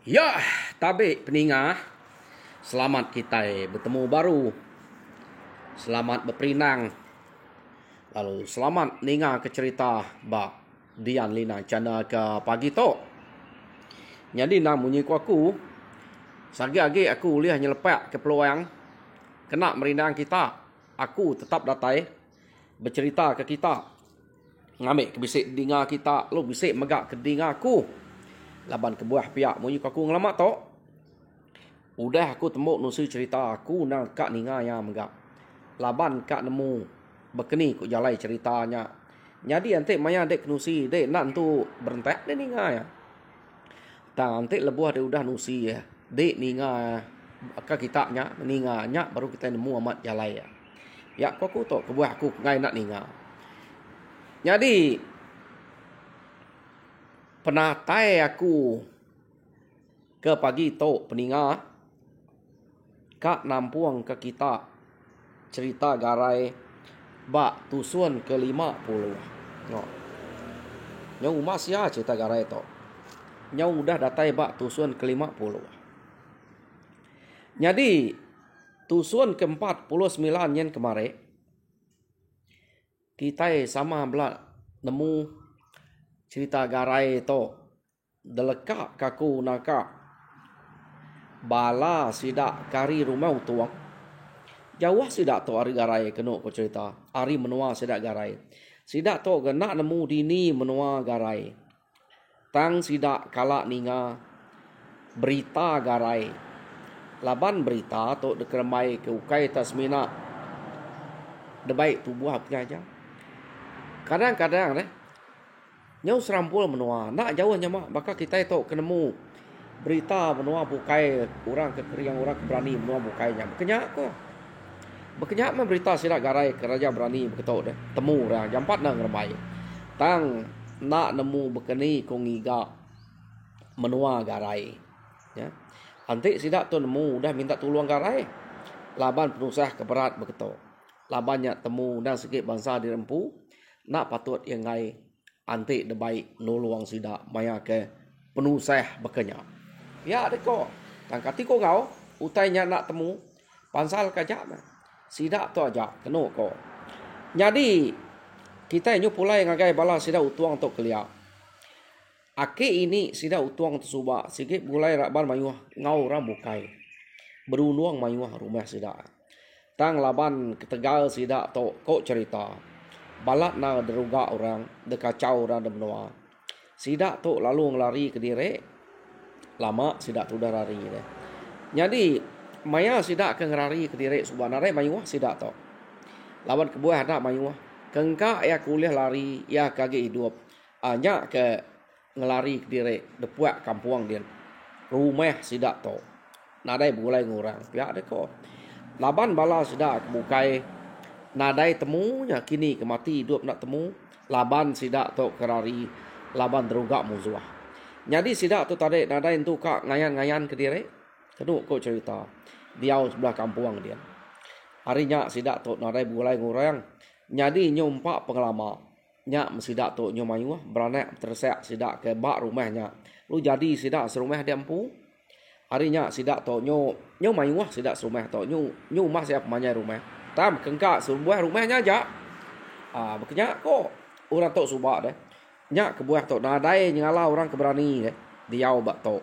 Ya, tabik peninga. Selamat kita bertemu baru. Selamat berperinang. Lalu selamat ninga ke cerita bak Dian Lina cana ke pagi tu. Jadi nak bunyi ku aku. Sagi-agi aku lihat nyelepak ke peluang. Kena merindang kita. Aku tetap datai. Bercerita ke kita. Ngambil ke bisik dinga kita. Lu bisik megak ke dinga aku. Laban ke buah pihak bunyi ku aku ngelamat tu. Udah aku tembuk nusi cerita aku nak kak ninga yang megak. Laban kak nemu berkeni ku jalai ceritanya. Jadi antik maya dek nusi dek nak tu berentek dek ninga ya. Tang antik lebuh dia udah nusi ya. Dek ninga ka kita nya ninga nya baru kita nemu amat jalai ya. Ya aku tu kebuah aku ngai nak ninga. Jadi penatai aku ke pagi tu peninga kak nampuang ke kita cerita garai bak tusun ke-50. No. Nyau masih cerita garai tu. Nyau udah datai bak tusun ke-50. Jadi tusun ke-49 yang kemarin kita sama belak nemu cerita garai tu delekak kaku nakak bala sidak kari rumah utuang. Jauh sidak tu hari garai kena ko cerita. Hari menua sidak garai. Sidak tu kena nemu dini menua garai. Tang sidak kalak ninga berita garai. Laban berita tu dekermai ke ukai tasmina. Debaik tubuh penyaja. Kadang-kadang nyau serampul menua. Nak jauh nyamak. Maka kita tu kenemu berita menua bukai orang kekeriang orang berani menua bukainya. Kenyak ko. Berkenyak mah berita sidak garai keraja berani beketok deh. Temu dah jampat nang remai. Tang nak nemu berkeni kongiga menua garai. Ya. Antik sidak tu nemu dah minta tolong garai. Laban penusah keberat beketok. Labannya temu dan sikit bangsa dirempu. Nak patut yang ngai antik debaik nuluang sidak maya ke penusah berkenyak. Ya deko. Tang kati ko ngau utainya nak temu pansal kajak mah. Sidak tu aja kena ko. Jadi kita nyu pulai ngagai bala sidak utuang tu kelia. Ake ini sidak utuang tu suba sikit bulai raban mayuh ngau ram bukai. Berunuang mayuh rumah sidak. Tang laban ketegal sidak tu ko cerita. Balat na deruga orang, dekacau orang benua. Sidak tu lalu ngelari ke direk. Lama sidak tu dah lari deh. Jadi maya sidak ke ngerari ke direk subhanare mayuah sidak to. Lawan kebuah ada mayuah. Kengka ya kuliah lari ya kage hidup. Anya ke ngelari ke direk depuak kampuang dia. Rumah sidak to. Nadai bulai ngurang. Ya deko. Laban bala sidak bukai nadai temunya kini kemati hidup nak temu. Laban sidak to kerari laban terugak musuh. Jadi sidak tu tadi nadai tu kak ngayan-ngayan ke direk. Keduk ko cerita. Diau sebelah kampuang dia. Harinya sidak tu nadai bulai ngurang. Jadi nyompak pengalaman. Nyak sidak tu nyomayuh beranak terseak sidak ke bak rumahnya. Lu jadi sidak serumah dia empu. Harinya sidak tu nyomayuh sidak serumah tu nyu mas siap manya rumah. Tam kengkak sebuah rumahnya aja. Berkenyak ko orang tu subak deh. Nyak kebuah tu nadai nyala orang keberani deh. Diau bak tu.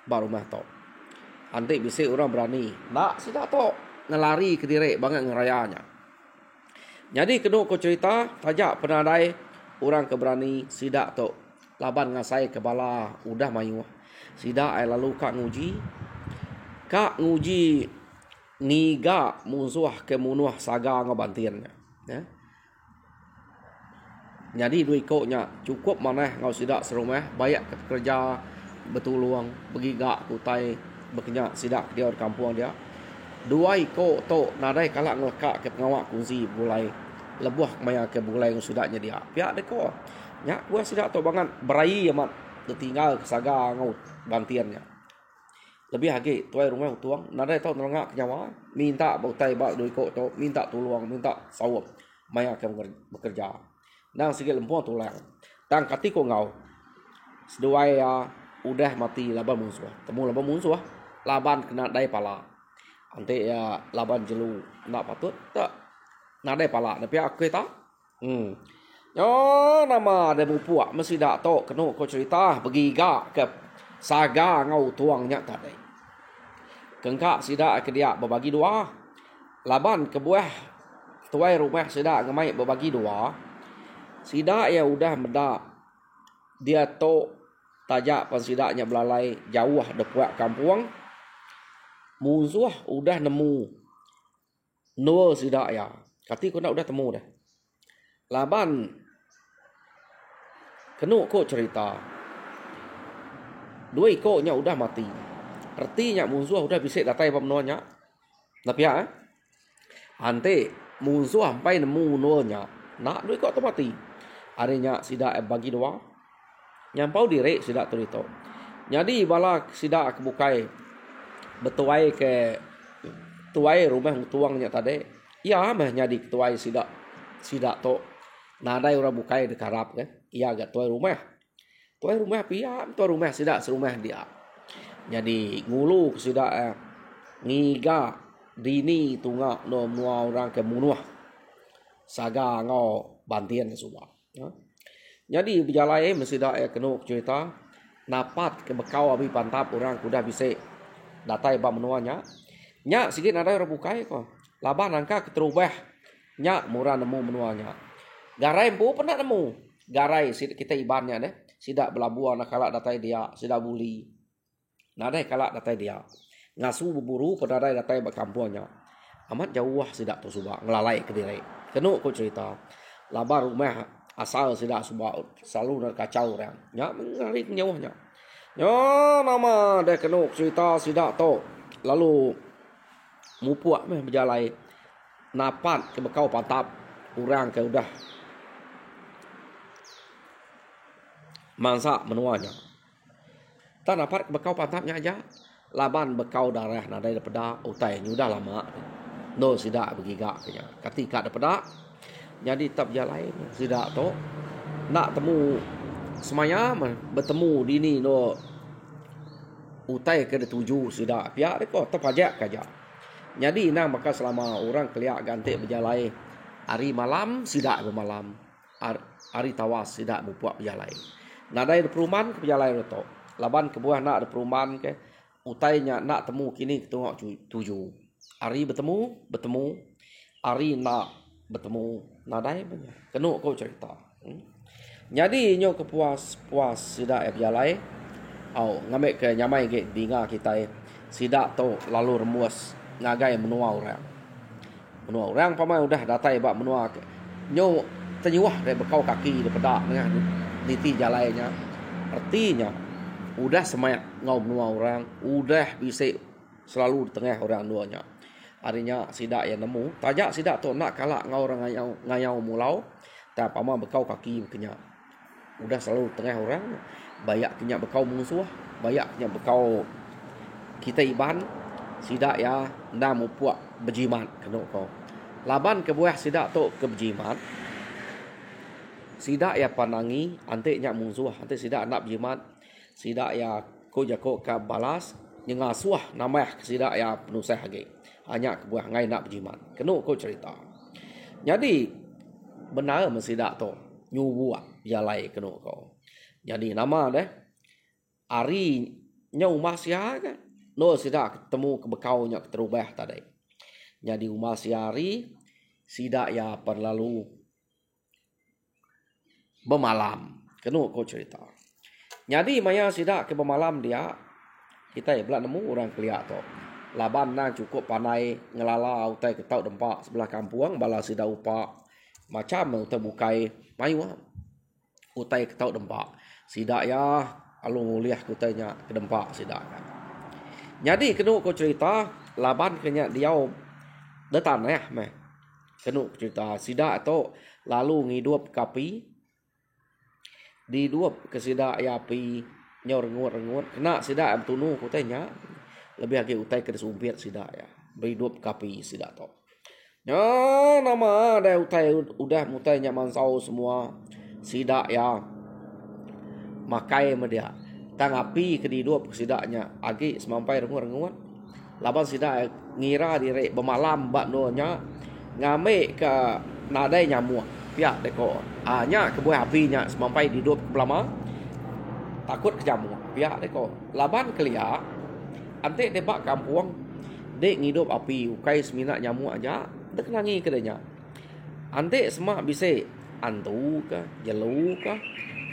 Bak rumah tu. Antik bisik orang berani. Nak sidak tu ngelari ke direk banget ngerayanya. Jadi kena ko cerita tajak penadai orang keberani sidak tu. Laban ngasai kebala udah mayuh. Sidak ai lalu kak nguji. Kak nguji niga musuh kemunuh saga ngabantirnya. Ya. Jadi duit koknya cukup maneh ngau sidak serumah banyak kerja betuluang begigak kutai berkenyak sidak dia di kampung dia. Dua iko to nadai kalak ngelekak ke pengawak kunci bulai lebuh maya ke bulai sudaknya dia. Pihak deko. Nyak gua sidak to banget berai amat tertinggal ke saga ngau bantiannya. Lebih lagi tuai rumah utuang nadai tau ngelengak nyawa minta bautai bak dua iko to minta tolong minta sawap maya ke bekerja. Nang sikit lempuang tulang. Tang katiko ngau. Seduai udah mati laban musuh. Temu laban musuh, laban kena dai pala. Ante ya laban jelu nak patut tak nak dai pala. Tapi aku tak. Yo nama ada mupuak mesti dak tok kena ko cerita begiga ke saga ngau tuangnya tadi. Kengkak sida ke dia berbagi dua. Laban ke buah tuai rumah sida ngamai berbagi dua. Sida ya udah medak dia tok tajak pansidaknya belalai jauh depuak kampung. Musuh udah nemu no sidak ya. Kati ko nak udah temu dah. Laban kena ko cerita. Dua ikutnya udah mati. Artinya musuh udah bisa datai pemnonya. Tapi ya, ante musuh sampai nemu nuanya. Nak dua ikut tu mati. Artinya sidak bagi dua. Nyampau diri sidak tu itu. Jadi bala sidak kebukai betuai ke tuai rumah tuangnya tadi. Ya mah jadi tuai sidak tu. Nadai orang bukai dekarap kan. Iya agak tuai rumah. Tuai rumah pihak, tuai rumah sidak serumah dia. Jadi ngulu sidak ngiga dini tunga no mua orang ke munuah. Saga ngau bantian semua. Jadi berjalai mesti dak kena cerita napat ke bekau abi pantap orang kuda bisa datai ba menuanya. Nya sikit nadai orang bukai ko. Laban angka keterubah. Nya murah nemu menuanya. Garai bu pernah nemu. Garai kita ibannya deh. Sidak belabuan nak kalak datai dia, sidak buli. Nadai kalak datai dia. Ngasu berburu pada datai berkampungnya. Amat jauh sidak tu subak ngelalai ke diri. Kena ko cerita. Labar rumah asal sidak subak selalu nak kacau orang. Nya mengarik nyawahnya. Ya nama dah kena cerita sidak tu. Lalu mupuak meh berjalai. Napat ke bekau pantap orang ke udah mangsa menuanya. Tak dapat bekau pantapnya aja. Laban bekau darah nadai daripada utai ni udah lama. No sidak begiga kenya. Ketika daripada jadi tak berjalan sidak tu nak temu semaya bertemu dini no utai ke tuju sidak pihak dia kok terpajak kaja. Jadi nang maka selama orang keliak ganti berjalan hari malam sidak bermalam. Hari tawas sidak berpuak berjalan. Nadai perumahan ke berjalan tu. Laban ke buah nak ada perumahan ke utainya nak temu kini ketengok tuju. Hari bertemu. Hari nak bertemu. Nadai banyak. Kena kau cerita. Jadi nyo kepuas sidak berjalan. Ngambil ke nyamai ke dinga kita sidak tu lalu remus ngagai menua orang. Menua orang pamai udah datai bak menua ke. Nyo ternyuah dari bekau kaki daripada dengan niti jalannya. Artinya udah semayat ngau menua orang, udah bisa selalu di tengah orang duanya. Artinya sidak yang nemu, tajak sidak tu nak kalak ngau orang ngayau mulau, tak pamai bekau kaki kenya. Udah selalu di tengah orang, bayak kenya bekau musuh, bayak kenya bekau kita iban. Sidak ya nda mupuak berjimat kena kau. Laban ke buah sidak tu ke berjimat. Sidak ya panangi ante nya musuh, ante sidak nak berjimat. Sidak ya ko jako ka balas ngasuah namah sidak ya penusah lagi. Hanya ke buah ngai nak berjimat. Kena ko cerita. Jadi benar mesidak tu nyubuak jalai kena kau. Jadi nama deh ari nyau masya kan. No sidak ketemu ke bekaunya keterubah tadi. Jadi umas yari sidak ya perlalu bermalam. Kena kau cerita. Jadi maya sidak ke bermalam dia kita ya belak nemu orang keliak tu. Laban nang cukup pandai ngelala utai ketau dempak sebelah kampung bala sidak upak macam utai bukai mayu utai ketau dempak. Sidak ya alung uliah utainya ke dempak sidak kan. Jadi kena ko cerita laban kenya diau detan meh. Kena cerita sidak tu lalu ngidup kapi diduap ke sidak ya api nyor rengut kena sidak am tunu ko tanya lebih lagi utai ke sumpit sidak ya berhidup kapi sidak tu. Ya nama dah utai udah mutai nya mansau semua sidak ya makai media. tang api ke didup sidaknya agi semampai renguan-renguan. Laban sidak ngira dire bemalam bak nonya ngame ke nadai nyamuk. Piak deko. Nya ke buah apinya semampai didup ke belama. Takut ke jamuk. Piak deko. Laban kelia ante debak kampung dek ngidup api ukai semina nyamuk aja dek nangi kedanya. Ante semak bise antu ka jelu ka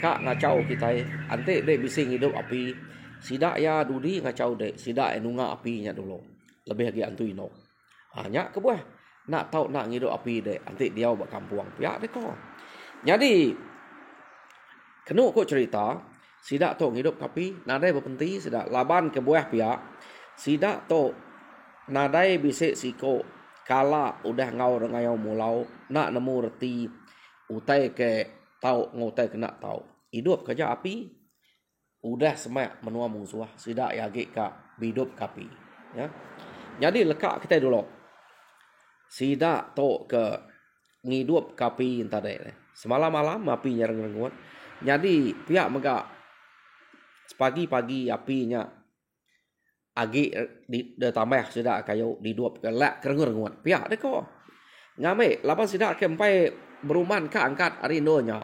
kak ngacau kita ante dek bise ngidup api sidak ya dudi ngacau dek sidak enunga apinya dulu lebih lagi antu ino hanya ke buah nak tahu nak ngidup api dek ante dia bak kampung piak dek ko. Jadi kenu ko cerita sidak to ngidup api nadai berpenti sidak laban ke buah piak sidak to nadai bise siko kala udah ngau ngayau mulau nak nemu reti utai ke tau ngotai kena tau hidup kerja api udah semak menua musuh sidak yagi ka hidup kapi ya. Jadi lekak kita dulu sidak to ke ngidup kapi tadi semalam-malam api nyereng-renguan. Jadi pihak megak pagi-pagi apinya agi di tambah sidak kayu diduap ke lak kerengur-renguan pihak deko ngame lapan sidak kempai beruman ka angkat arinonya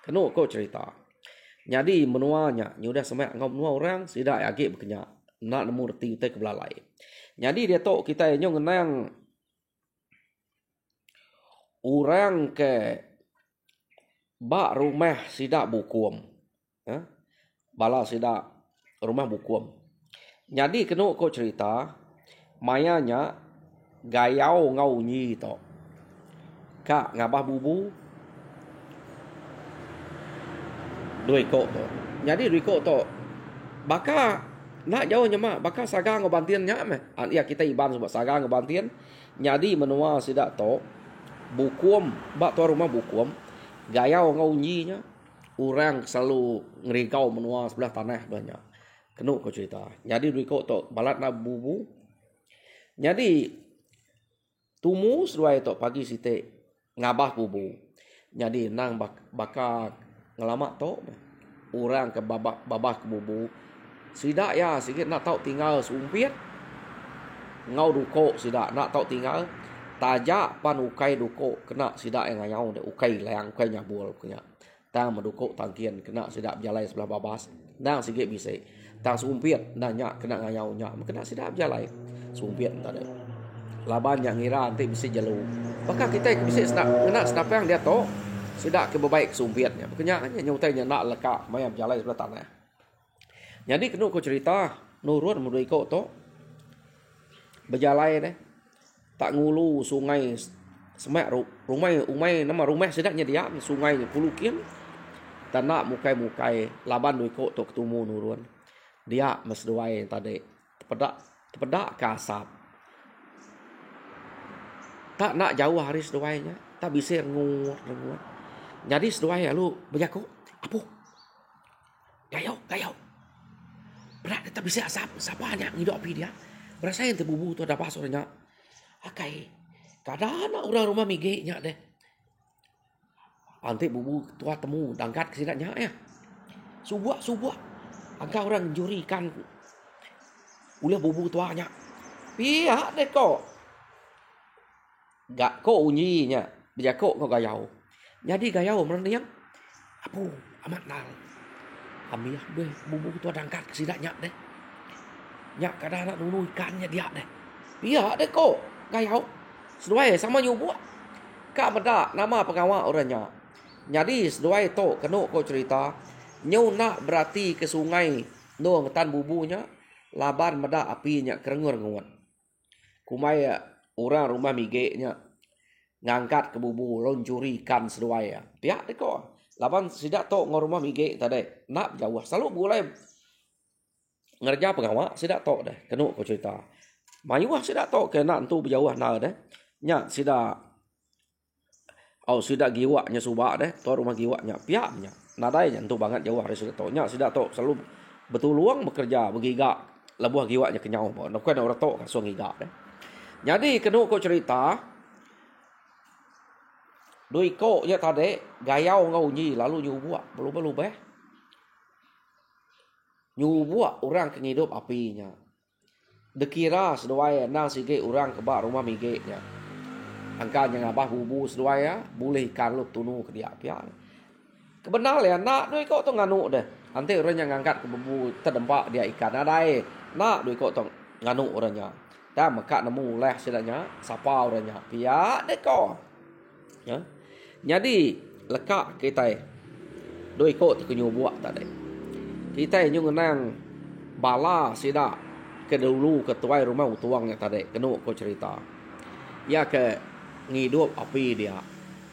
kenu ko cerita. Jadi menuanya nyudah semak ngau menua orang sidak agi berkenya nak nemu reti te ke belalai. Jadi dia tok kita nyong ngenang orang ke bak rumah sidak bukum ya? Bala sidak rumah bukum. Jadi kena ko cerita mayanya gayau ngau nyi to kak ngabah bubu dui ko to. Jadi dui ko to baka nak jauh nyemak baka saga ngobantian nya meh ya kita iban sebab saga ngobantian. Jadi menua sidak to bukum bak to rumah bukum gayau ngau nyi nya orang selalu ngerigau menua sebelah tanah banyak kenu ko cerita. Jadi riko to balat na bubu. Jadi tumus dua itu pagi site ngabah bubu. Jadi nang baka ngelamak to orang ke babah ke bubu. Sidak ya sikit nak tahu tinggal sumpiat. Ngau duko sidak nak tahu tinggal tajak pan ukai duko kena sidak yang ngayau de ukai layang ukai nyabul punya. Tang meduko tangkian kena sidak berjalan sebelah babas. Nang sikit bisa tang sumpiat nanya kena ngayau nya kena sidak berjalan sumpiat tadi laban yang ngira nanti bisa jalu maka kita bisa kena sedap yang dia to sidak ke baik sumpiatnya makanya nyutainya nak leka mayam berjalan sebelah tanah. Jadi kena ko cerita nurun mudui ko to berjalan deh tak ngulu sungai semak rumah umai nama rumah sidaknya dia sungai pulukian tanah mukai laban dui ko to ketemu nurun dia mesduai tadi tepedak kasap tak nak jauh hari seduainya tak bisa renguat. Jadi seduai lu berjaku apa gayau berat tak bisa sapanya ngidup api dia berasa yang terbubu tu ada pasornya akai kadang anak orang rumah migenya deh antik bubu tua temu dangkat ke sidaknya ya subuh angka orang jurikan ulah bubu tuanya pihak deh kok gak kok unyinya berjakok kok gayau. Jadi gayau mereniang apu amat nal amiah be bubu tua dangkat ke sidaknya deh nyak kadang anak nunu ikannya dia deh pihak deh kok gayau seduai sama nyubuh kak beda nama pengawal orangnya. Jadi seduai to kena kok cerita nyau nak berarti ke sungai no ngetan bubunya laban meda apinya kerengur-renguan. Kumai orang rumah migenya ngangkat ke bubu loncuri ikan seduai ya. Pihak deko laban sidak to ngor rumah mige tadi nak jauh selalu boleh ngerja pengawak sidak to deh kena kok cerita. Mayuah sidak to kena entu berjauh na deh. Nya sidak sidak giwaknya subak deh to rumah giwaknya pihaknya. Nadai nyentuh banget jauh hari sudah to nya sidak to selalu betul luang bekerja begigak lebuh giwaknya kenyau bo nak kena orang to kasuang gigak deh. Jadi kena kok cerita doi ko ya tadi gayau ngau nyi lalu nyubuak belum beh Nyubuak orang ke hidup apinya. Dekira seduai nang sige orang ke bak rumah migeknya. Angkanya ngabah bubu seduai ya, boleh ikan lu tunu ke dia pihak. Kebenar ya, nak duit kau tu nganu deh. Nanti orang yang ngangkat ke bubu terdempak dia ikan. Adai, nak duit kau tu nganu orangnya. Dan maka nemu leh sidanya, sapa orangnya. Pihak deh kau. Ya. Jadi, lekak kita duit kau tu kenyubuak tadi. Kita yang nang bala sidak ke dulu ketua rumah utuangnya tadi. Kena kau cerita. Ya ke ngidup api dia.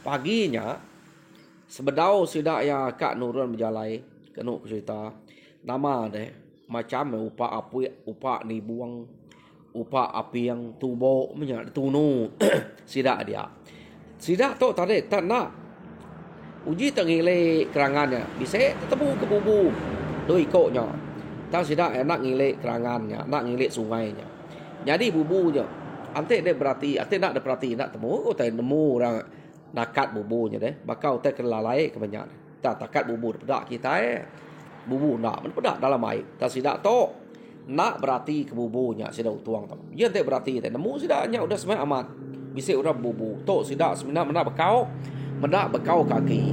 Paginya, sebedau sidak ya kak nurun berjalai. Kena kau cerita. Nama deh. Macam upak api, upak ni buang. Upak api yang tubuh menyak tunu. Sidak dia. Sidak tu tadi tak nak. Uji tengilai kerangannya. Bisa ketemu ke bubu. Doi ikutnya. Tak sidak nak ngilik kerangannya, nak ngilik sungainya. Jadi bubunya. Ante dia berarti, ante nak ada perhati nak temu, utai nemu orang nakat bubunya deh. Bakau utai kelalai kebanyakan. Tak takat bubu pedak kita bubu nak pedak dalam air. Tak sidak to nak berarti ke bubunya sidak tuang tu. Dia ante berarti nemu sidaknya udah semai amat. Bisa udah bubu. To sidak sebenarnya menak bekau kaki.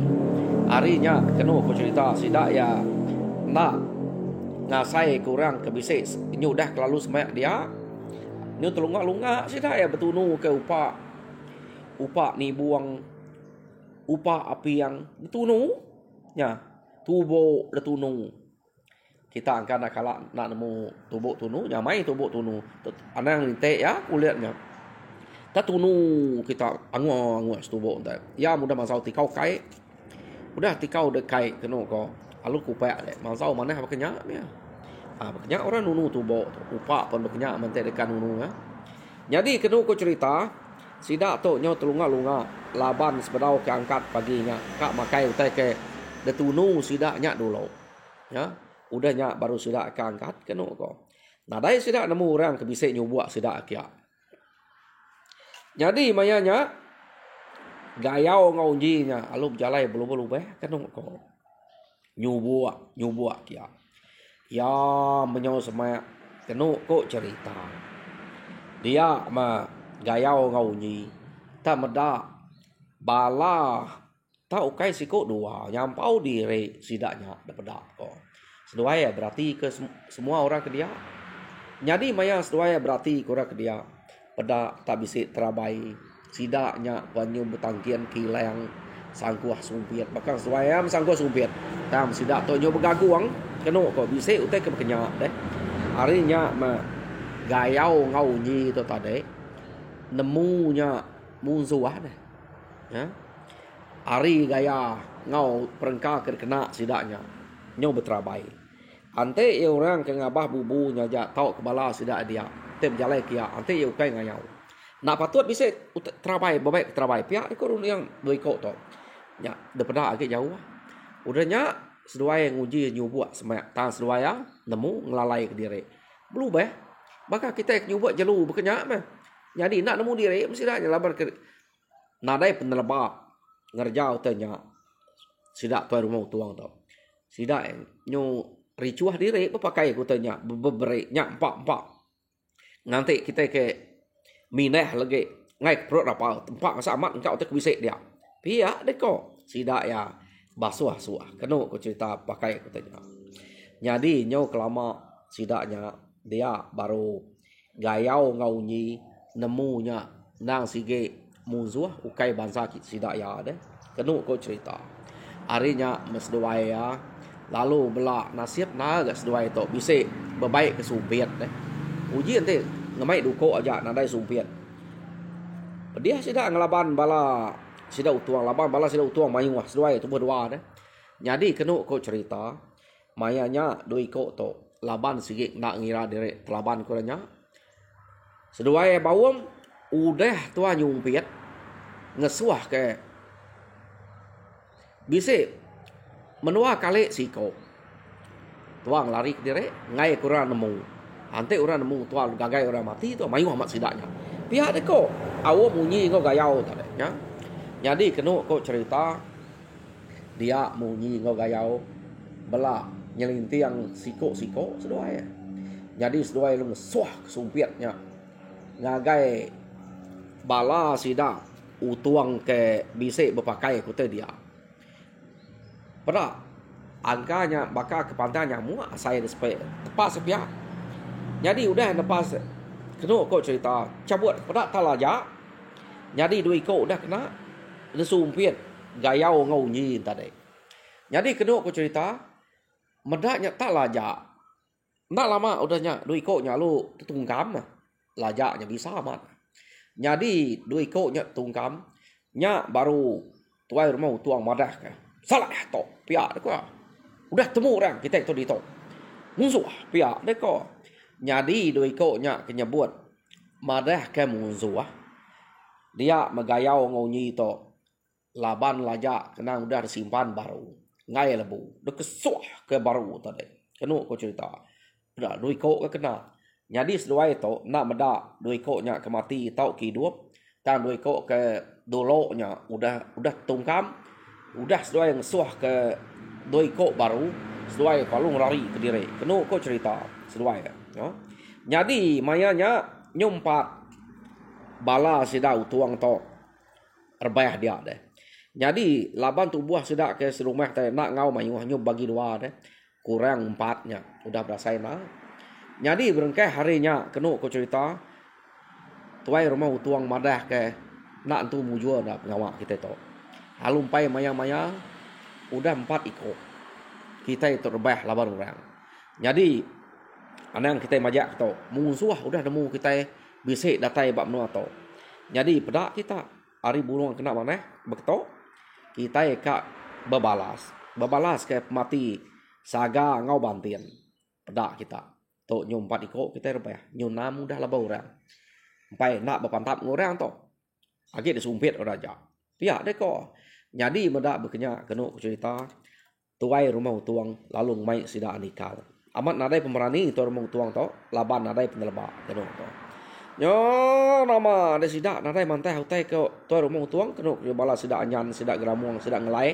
Harinya kena aku cerita sidak ya nak ngasai kurang ke bisik nyu dah kelalu semak dia nyu telungak-lungak sidak ya betunu ke upak ni buang upak api yang betunu nya tubuh letunu kita angkat nak kalak nak nemu tubuh tunu nya mai tubuh tunu anang lintek ya kulitnya tak tunu kita angu tubuh entar ya mudah masau tikau kai udah tikau dekai kena ko alu kupak dek masau mana apa kenyak dia kenyak orang nunu tubuh upak pun berkenyak mentai dekan nunu ya. Jadi kena ko cerita sidak tu nyo telunga-lunga laban sebedau ke angkat paginya kak makai utai ke detunu sidaknya dulu ya udahnya baru sidak ke angkat kena ko nah dai sidak nemu orang ke bisik nyubuak sidak kia. Jadi mayanya gayau ngaujinya alu berjalai belum kena ko nyubuak kia. Ya menyau semak kena ko cerita. Dia ma gayau ngaunyi. Tak medak bala tak ukai siko dua nyampau diri sidaknya dapat ko. Seduai berarti ke semua orang ke dia. Jadi maya seduai berarti ke orang ke dia. Pada tak bisik terabai sidaknya wanyu betangkian kilang sangkuah sumpiat bahkan seduai sangkuah sumpiat. Tam sidak tu nyo bergaguang kena ko bisik utai ke berkenyak deh. Harinya ma gayau ngaunyi tu tadi nemunya munzuah deh. Ya. Hari gaya ngau perengka kena sidaknya. Nyo berterabai. Ante orang ke ngabah bubunya ja tau kebala sidak dia. Tem jalai kia ante ye ukai ngayau. Nak patut bisik terabai baik terabai pihak ikut yang doi ko tu. Ya, daripada agak jauh. Udahnya seduai nguji nyubuak semak tang seduai nemu ngelalai ke diri. Belum Maka kita nyubuak jelu berkenyak mah. Jadi nak nemu diri mesti dah labar ke nadai penelabak ngerjau tanya. Sidak tuai rumah tuang tu. Sidak nyu ricuah diri pakai ku tanya beberik nyak empak. Nanti kita ke mineh lagi ngai perut apa tempat masa amat engkau tak bisik dia. Pihak deko sidak ya basuah kena aku cerita pakai aku tanya. Jadi nyo kelama sidaknya dia baru gayau ngaunyi nemunya nang sige muzuah ukai bangsa sidak ya deh. Kena aku cerita. Harinya mesduai ya lalu belak nasib naga seduai tu bisik berbaik ke sumpiat deh. Uji nanti ngemai duko aja nadai sumpiat. Dia sidak ngelaban bala sidak utuang laban bala sidak utuang mayu seduai tu berdua deh. Jadi kena ko cerita mayanya doi ko tu laban sigit nak ngira diri telaban kuranya. Seduai bawam udah tua nyumpiat ngesuah ke bisik menua kali siko. Tuang lari ke diri ngai kurang nemu. Ante orang nemu tuang gagai orang mati tu mayu amat sidaknya. Pihak deko awak munyi kau gayau tadi ya. Jadi kena kau cerita dia munyi kau gayau belak nyelintiang siko-siko seduai. Jadi seduai lu suah kesumpiatnya ngagai bala sida utuang ke bisik berpakai kute dia. Pada angkanya baka kepantanya muak saya dispe tepas sepia. Jadi udah lepas kena kau cerita cabut pada talaja. Jadi dui kau udah kena desumpiat gayau ngau nyi tadi. Jadi kena kau cerita medaknya talaja. Ndak lama udahnya dui kau nya lu tungkam lajaknya bisa amat. Jadi dui kau nya tungkam nya baru tuai rumah tuang madah ke. Salah to pia deko. Udah temu orang kita itu di to. Musuh pia deko. Jadi doi kok nya kenyebut madah ke musuh. Dia megayau ngonyi to. Laban lajak kena udah disimpan baru. Ngai lebu. Dia kesuah ke baru tadi. Kena kau cerita. Dah doi kok ke kena. Jadi seduai to nak meda doi kok nya kemati tau hidup. Dan doi kok ke dolo nya udah tungkam. Udah seduai yang suah ke doi kok baru. Seduai palung lari ke diri. Kena kau cerita. Seduai ya. Jadi mayanya nyumpat bala sida utuang to erbah dia deh. Jadi laban tubuh sida ke serumah teh nak ngau mayuh nyum bagi dua deh. Kurang 4-nya udah berasai nah. Jadi berengkeh harinya kena ko cerita tuai rumah utuang madah ke nak tu mujua dah nyawa kita to. Halumpai maya-maya udah 4 ikut. Kita itu erbah laban orang. Jadi anang kita majak to musuh udah nemu kita bisik datai bab menua to. Jadi pedak kita hari burung kena mana bekto kita ka bebalas ke mati saga ngau bantian pedak kita to nyumpat iko kita rebah nyunam udah laba orang sampai nak berpantap ngorang to agi disumpit raja pihak deko. Jadi medak bekenya kena cerita tuai rumah tuang lalu mai sida anikal. Amat nadai pemerani itu rumah tuang to laban nadai penelba kena to. Yo nama ada sidak nadai mantai hutai ke tu rumah tuang kena bala sidak anyan sidak geramuang sidak ngelai.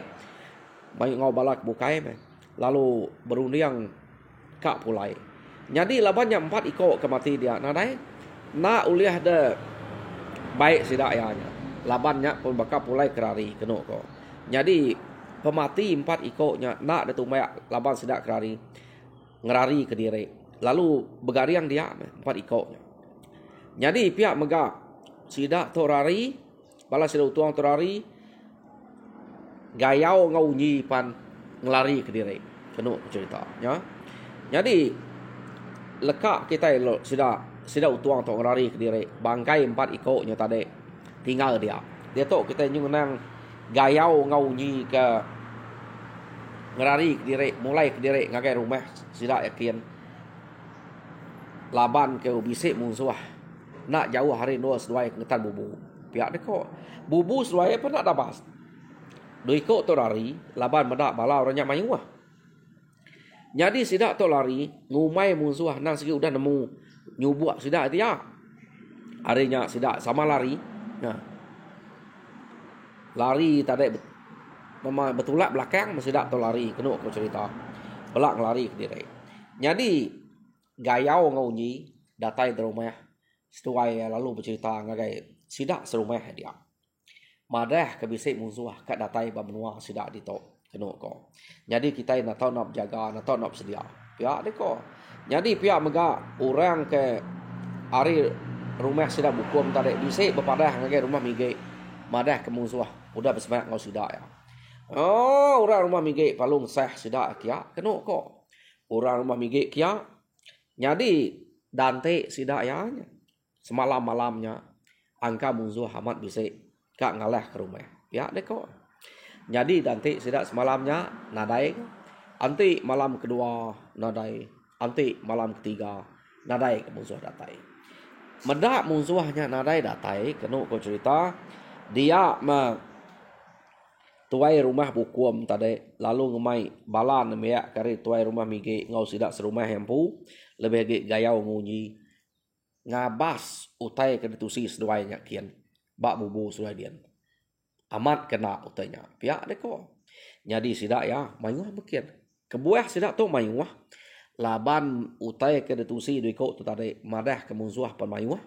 Mai ngau balak bukai me. Lalu berundiang kak pulai. Jadi labannya 4 iko kemati dia nadai na uliah de baik sidak yanya. Labannya pun bakal pulai kerari kena ko. Jadi pemati 4 iko nya nak de tumai laban sidak kerari. Ngerari ke diri. Lalu begariang dia 4 ikutnya. Jadi pihak megah sidak torari bala sidak tuang torari gayau ngau nyi pan ngelari ke diri. Kena cerita ya. Jadi lekak kita lo sidak tuang tok ngelari ke diri. Bangkai 4 ikutnya tadi tinggal dia. Dia tok kita nyunang gayau ngau nyi ke ngerari ke diri, mulai ke diri ngagai rumah sidak yakin laban ke bisik musuh nak jauh hari dua seduai kengetan bubu pihak deko bubu seduai apa nak dabas doi ko to lari laban medak bala orangnya mayuah. Jadi sidak to lari ngumai musuh nang segi udah nemu nyubuak sidak itu ya harinya sidak sama lari nah lari tadi memang betulak belakang masih tak tahu lari kena aku cerita belak lari ke diri. Jadi gayau ngaunyi datai di rumah setuai lalu bercerita ngagai sidak serumah dia madah ke bisik musuh kat datai bamenua sidak dito kena ko. Jadi kita nak tahu nak jaga nak tahu nak sedia pihak deko. Jadi pihak mega orang ke hari rumah sidak bukum tadi bisik berpadah ngagai rumah mige madah ke musuh udah bersemak ngau sidak ya. Oh, orang rumah migik palung sah sidak kia kena kok. Orang rumah migik kia. Jadi dante sidak ya. Semalam-malamnya angka musuh amat bisik kak ngalah ke rumah. Ya deh kok. Jadi dante sidak semalamnya nadai. Anti malam kedua nadai. Anti malam ketiga nadai ke musuh datai. Medak musuhnya nadai datai kena kok cerita dia tuai rumah bukuam tadi lalu ngemai balan meyak kari tuai rumah mige ngau sidak serumah hempu lebih ge gayau ngunyi ngabas utai ke ditusi seduainya kian bak bubu sudah dian amat kena utainya pihak deko. Jadi sidak ya mayuh bekian kebuah sidak tu mayuah laban utai ke detusi dui ko tu tadi madah ke musuh pan mayuah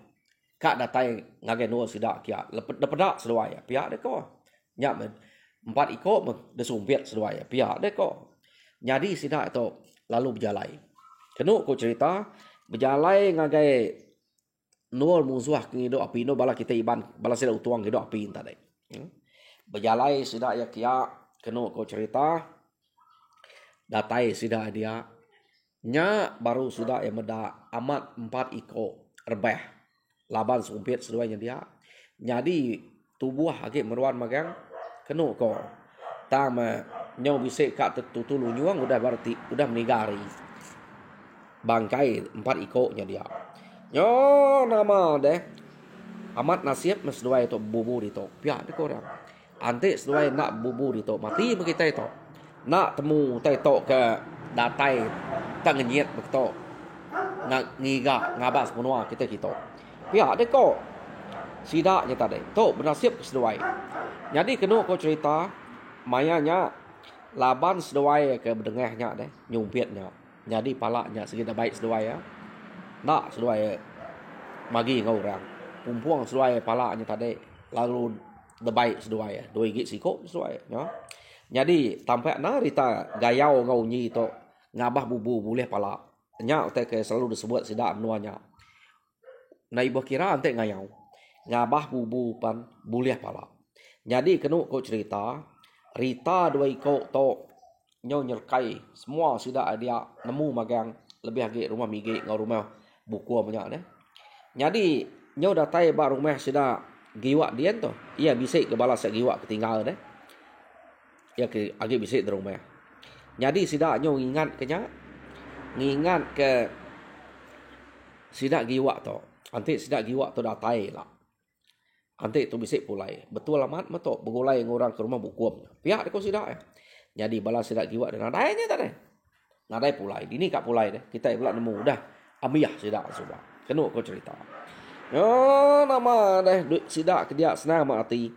kak datai ngage no sidak kia lepedak seduai pihak de ko nya empat iko de sumpit seduai pihak de ko jadi sidak tu lalu berjalai kenu ko cerita berjalai ngage nuol musuh ngido api no bala kita iban bala sidak utuang ngido api tadi berjalai sidak ya kia kenu ko cerita datai sidak dia nya baru sudah yang meda amat 4 iko rebeh laban sumpit seduanya dia jadi tubuh agak meruan magang kenu ko tama nyau bisik kak tutulu nyuang udah berarti udah menigari bangkai 4 iko nya dia nyo nama deh amat nasib mas dua itu bubur itu pihak de korang ante sedua nak bubur itu mati kita itu nak temu tai tok ke datai tak ngenyet betul nak ngiga ngabas menua kita pihak de ko sidaknya tadi tu bernasib seduai jadi kena ko cerita mayanya laban seduai ke berdengahnya deh nyumpitnya jadi palaknya segala baik seduai ya nak seduai magi ngau orang pumpuang seduai palaknya tadi lalu debaik seduai doi git sikop seduai ya jadi tampak na rita gayau ngau nyi to ngabah bubu boleh pala nya te ke selalu disebut sidak nuanya na ibu kira ante ngayau ngabah bubu pan boleh pala jadi kenu ko cerita rita dua iko to nyo nyerkai semua sidak dia nemu magang lebih agak rumah migi ngau rumah buku banyak deh jadi nyo datai ba rumah sidak giwak dia to ia bisik ke balas giwak ketinggal deh ya ke agak bisik di rumah jadi sidaknya ngingat ke sidak giwak tu nanti sidak giwak tu datai lah nanti tu bisik pulai betul amat matok begulai ngorang ke rumah bukuam pihak ko sidak jadi balas sidak giwak dan nadai ni tadi nadai pulai dini kak pulai deh kita pula nemu dah amiyah sidak sudah kenu ko cerita yo nama deh sidak kedia senang mati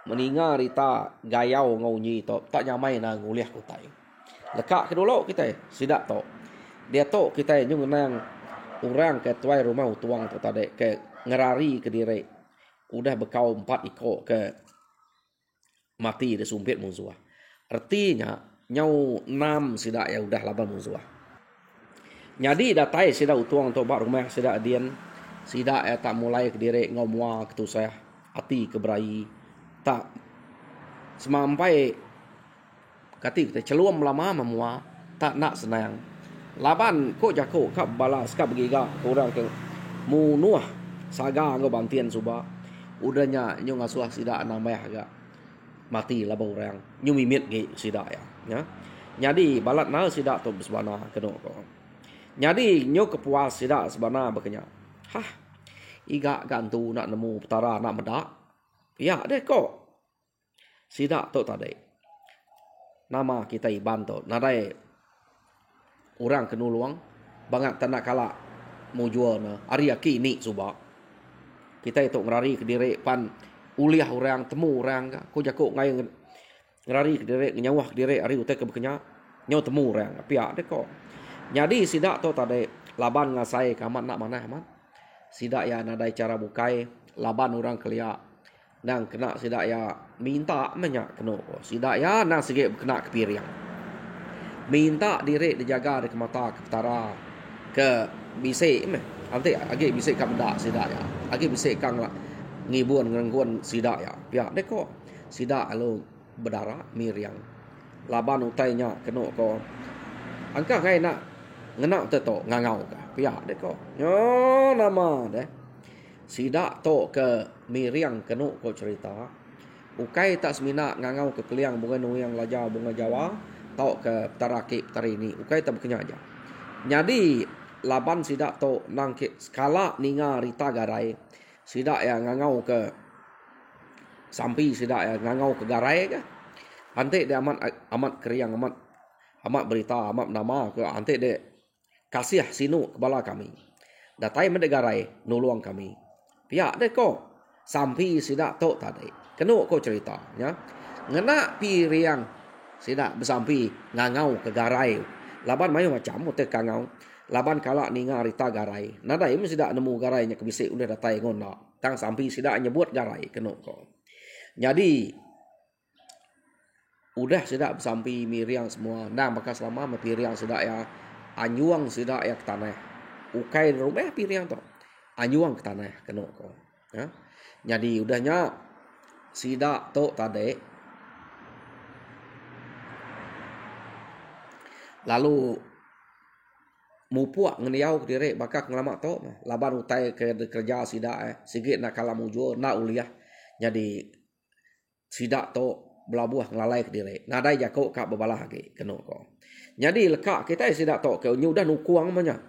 meninga rita gayau ngau nyi to tak nyamai na nguliah kutai lekak ke dulu kita sidak to dia to kita nyung nang orang ke tuai rumah tuang tu tadi ke ngerari ke diri udah bekau 4 iko ke mati de sumpit musuh artinya nyau 6 sidak ya udah laban musuh jadi datai sidak utuang to bak rumah sidak dian sidak ya tak mulai ke diri ngomua ketusah hati keberai tak semampai kati kita celuam lama memua tak nak senang laban ko jako kap balas kap giga orang ke munuah saga ngo bantian suba udahnya nyo ngasuh sidak nambah agak mati laba orang nyo mimit ge sidak ya jadi balat na sidak tu sebana keno ko jadi nyo kepuas sidak sebana bekenya hah iga gantu nak nemu petara nak medak ya deh kok sidak tu tadi nama kita iban tu nadai orang kenuluang bangat tak nak kalah mau jual na hari aki ni subak kita itu ngerari ke diri pan uliah orang temu orang ko jako ngai ngerari ke diri nyawah ke diri hari utai ke bekenya nyau temu orang pihak deh kok jadi sidak tu tadi laban ngasai kamat nak mana amat sidak ya nadai cara bukai laban orang kelia nang kena sidak ya minta banyak kena sidak ya nang sikit kena kepiriang minta diri dijaga di mata ke petara ke bisik nanti agak bisik kam dak sidak ya agak bisik kang lah ngibuan ngangguan sidak ya pihak dek kok sidak lo berdarah miriang laban utainya kena ko angka ngai nak ngenak teto ngangau ka pihak dek kok yo nama deh sidak to ke miriang kenu ko cerita ukai tak semina ngangau ke keliang bunga nuyang laja bunga Jawa to ke taraki tarini ukai tak bekenya aja jadi laban sidak to nang ke skala ninga rita garai sidak ya ngangau ke sampai sidak ya ngangau ke garai ke ante dia amat keriang amat berita amat nama ke ante de kasih sinu kepala kami datai mendegarai nuluang kami pihak deh kok sampai sidak tok tadi kena kok cerita ya ngena pi riang Sida bersampi ngangau ke garai. Laban mayu macam utek kangau. Laban kala ninga rita garai. Nada im sida nemu garainya kebisik udah datai ngona. Tang sampi sida nyebut garai keno ko. Jadi udah sida bersampi miriang semua. Nah maka selama mapiriang sida ya anyuang sida ya ke tanah. Ukai rumah piriang to. Anyuang ke tanah keno ko. Ya. Jadi udahnya sida to tade. Lalu mupuak ngeniau ke diri bakak ngelamak to laban utai ke kerja sida sigit nak kala mujo na uliah jadi sida to belabuh ngelalai ke diri nadai jako kak bebalah lagi keno ko jadi lekak kita sida to ke nyudah nukuang manya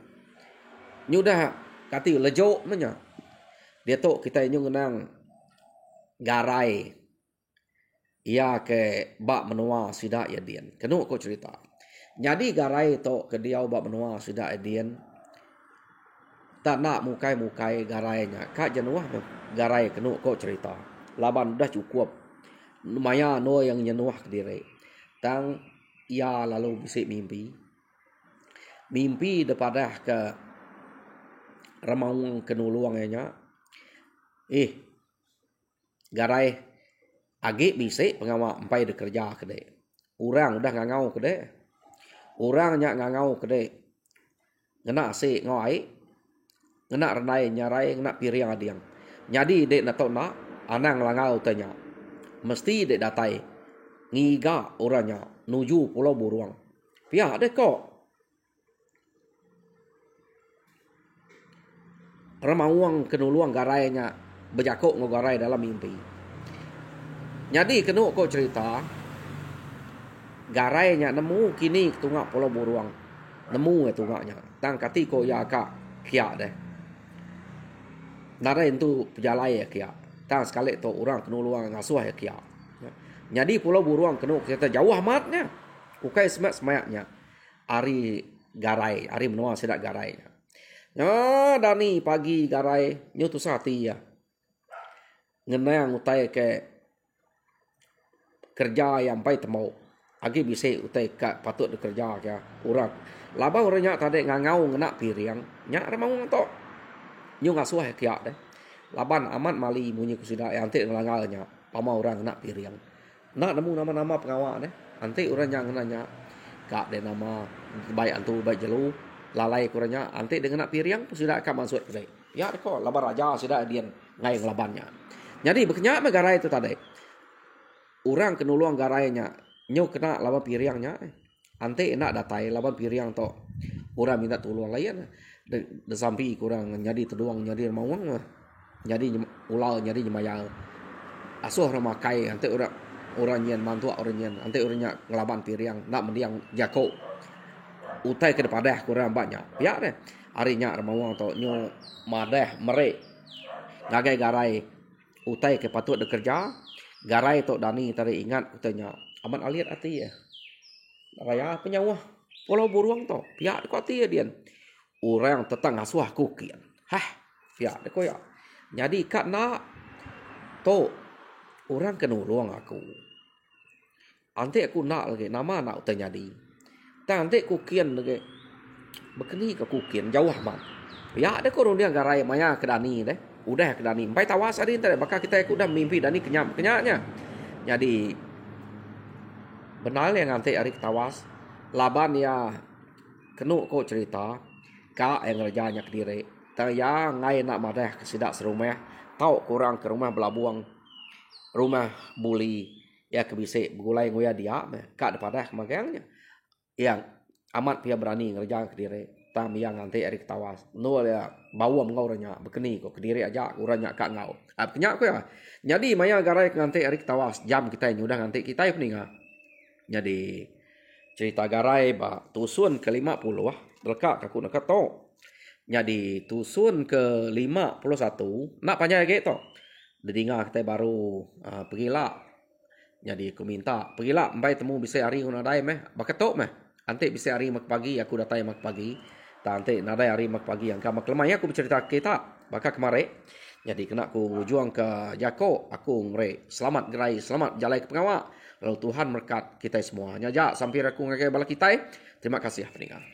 nyudah kati lejo manya dia to kita nyu ngenang garai ia ke bak menua sida ya dian keno ko cerita. Jadi garai to ke dia bak menua sudah edian. Tak nak mukai-mukai garainya. Kak jenuah garai kenu kok cerita. Laban dah cukup. Maya no yang nyenuah ke diri. Tang ia lalu bisik mimpi. Mimpi daripada ke remang kenuluangnya. Garai agak bisik pengawak empai de kerja ke dek. Orang udah ngangau ke dek. Orang nyak ngangau kedai. Ngena si ngoi. Ngena renai nyarai ngena piriang adiang. Jadi dek na tok nak anang langau tanya. Mesti dek datai. Ngiga orangnya nuju Pulau Buruang. Pihak dek kok. Remauang kenuluang garainya berjakuk ngogarai dalam mimpi. Jadi kenu kok cerita garainya nemu kini tungak Pulau Buruang. Nemu tungaknya. Tang kati ko ya kak kia deh. Nara itu pejalai ya kia. Tang sekali tu orang kenu luang ngasuh ya kia. Jadi Pulau Buruang kenu kita jauh amatnya. Ukai semayaknya. Ari garai. Ari menua sedak garainya. Ya dani pagi garai. Nyu tu sati ya. Ngenang utai ke kerja yang baik temau. Agi bisa utai kat patut bekerja ya orang. Laba orangnya tadi ngangau ngena piriang. Nyak remang to. Nyu ngasuh kia deh. Laban amat mali munyi kusudah anti ngelangalnya. Pama orang ngena piriang. Nak nemu nama-nama pengawak deh. Anti orang yang ngenanya kak de nama baik antu baik jelu. Lalai kurangnya anti dengan nak piriang sudah akan masuk kedai. Ya kok laba raja sudah dia ngai ngelabannya. Jadi bekenyak megarai itu tadi. Orang kenuluang garainya. Nyo kena lawan piriangnya. Ante nak datai lawan piriang to. Orang minta tolong lain. De sampai kurang jadi teduang jadi mawang. Jadi ulau jadi jemaya. Asuh remakai ante orang nyen mantua orang nyen. Ante orangnya ngelaban piriang nak mendiang jako. Utai ke depan kurang banyak. Ya deh. Harinya remawang to nyo madah merek. Ngagai garai. Utai ke patut bekerja. Garai to dani tadi ingat utanya. Aman aliat hati ya. Raya penyawah. Pulau Buruang to. Pihak dekat hati ya dia. Orang tetang ngasuh aku kian. Pihak dekat ya. Jadi kat nak. To. Orang kenuluang aku. Ante aku nak lagi. Nama nak terjadi. Tak ante aku kian lagi. Bekeni ke aku kian. Jauh amat. Pihak dekat orang dia garai. Maya kedani deh. Udah kedani. Sampai tawas hari ini. Bakal kita ikut dah mimpi dani kenyaknya. Jadi. Benar yang nanti hari tawas. Laban ya. Kenu kok cerita. Kak yang ngerjanya ke diri. Taya ngai nak madah kesidak serumah. Tau kurang ke rumah belabuang. Rumah buli. Ya kebisik. Begulai ngoya dia. Kak daripada kemagangnya. Yang amat pia berani ngerjanya ke diri. Tam yang nanti hari tawas. Nua ya. Bawa mengorangnya. Bekeni kok ke diri aja. Urangnya kak ngau. Kenyak ko ya. Jadi maya garai nanti hari tawas. Jam kita yang udah nanti kita yang peningat. Jadi cerita garai ba tusun ke-50 Delkak aku nak kata. Jadi tusun ke-51 nak panjang lagi to. Dengar kita baru pergilah. Jadi aku minta pergilah sampai temu bisa hari guna dai meh. Baketok meh. Ante bisa hari mak pagi aku datai mak pagi. Tak ante nadai hari mak pagi yang kamak lemahnya aku bercerita kita bakal kemarin. Jadi kena aku juang ke Jako aku ngre selamat gerai selamat jalai ke pengawak. Lalu Tuhan berkat kita semua. Nyajak sampai aku ngakai bala kita. Terima kasih pendengar.